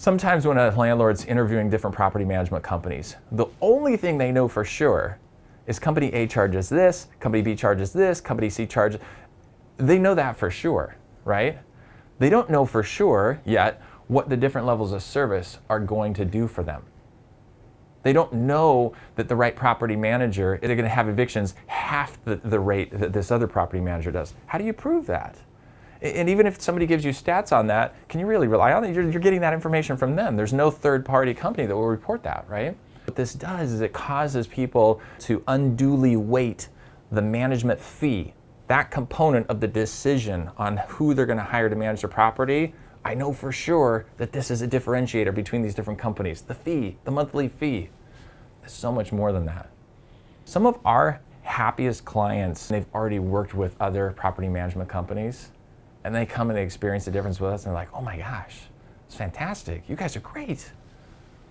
Sometimes when a landlord's interviewing different property management companies, the only thing they know for sure is company A charges this, company B charges this, company C charges. They know that for sure, right? They don't know for sure yet what the different levels of service are going to do for them. They don't know that the right property manager, they're going to have evictions half the rate that this other property manager does. How do you prove that? And even if somebody gives you stats on that, can you really rely on it? You're getting that information from them. There's no third-party company that will report that, right? What this does is it causes people to unduly weight the management fee, that component of the decision on who they're going to hire to manage their property. I know for sure that this is a differentiator between these different companies. The fee, the monthly fee, is so much more than that. Some of our happiest clients, they've already worked with other property management companies, and they come and they experience the difference with us, and they're like, oh my gosh, it's fantastic. You guys are great.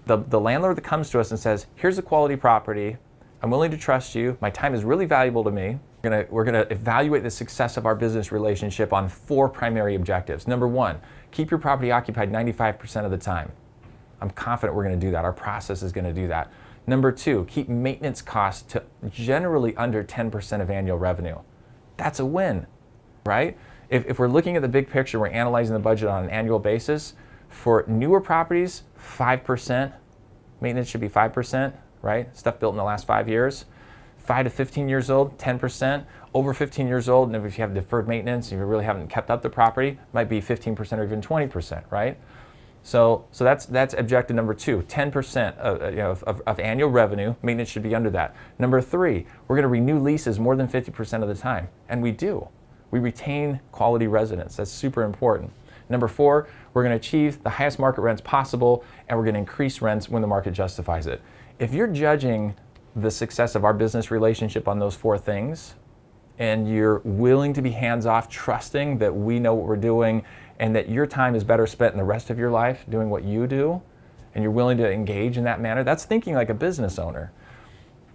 The landlord that comes to us and says, here's a quality property, I'm willing to trust you, my time is really valuable to me. We're gonna evaluate the success of our business relationship on 4 primary objectives. Number 1, keep your property occupied 95% of the time. I'm confident we're gonna do that. Our process is gonna do that. Number 2, keep maintenance costs to generally under 10% of annual revenue. That's a win, right? If we're looking at the big picture, we're analyzing the budget on an annual basis. For newer properties, 5%. Maintenance should be 5%, right? Stuff built in the last 5 years. 5 to 15 years old, 10%. Over 15 years old, and if you have deferred maintenance, and you really haven't kept up the property, it might be 15% or even 20%, right? So that's objective number 2, 10% of annual revenue. Maintenance should be under that. Number 3, we're going to renew leases more than 50% of the time, and we do. We retain quality residents. That's super important. Number 4, we're going to achieve the highest market rents possible, and we're going to increase rents when the market justifies it. If you're judging the success of our business relationship on those 4 things, and you're willing to be hands-off, trusting that we know what we're doing, and that your time is better spent in the rest of your life doing what you do, and you're willing to engage in that manner, that's thinking like a business owner,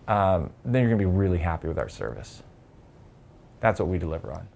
then you're going to be really happy with our service. That's what we deliver on.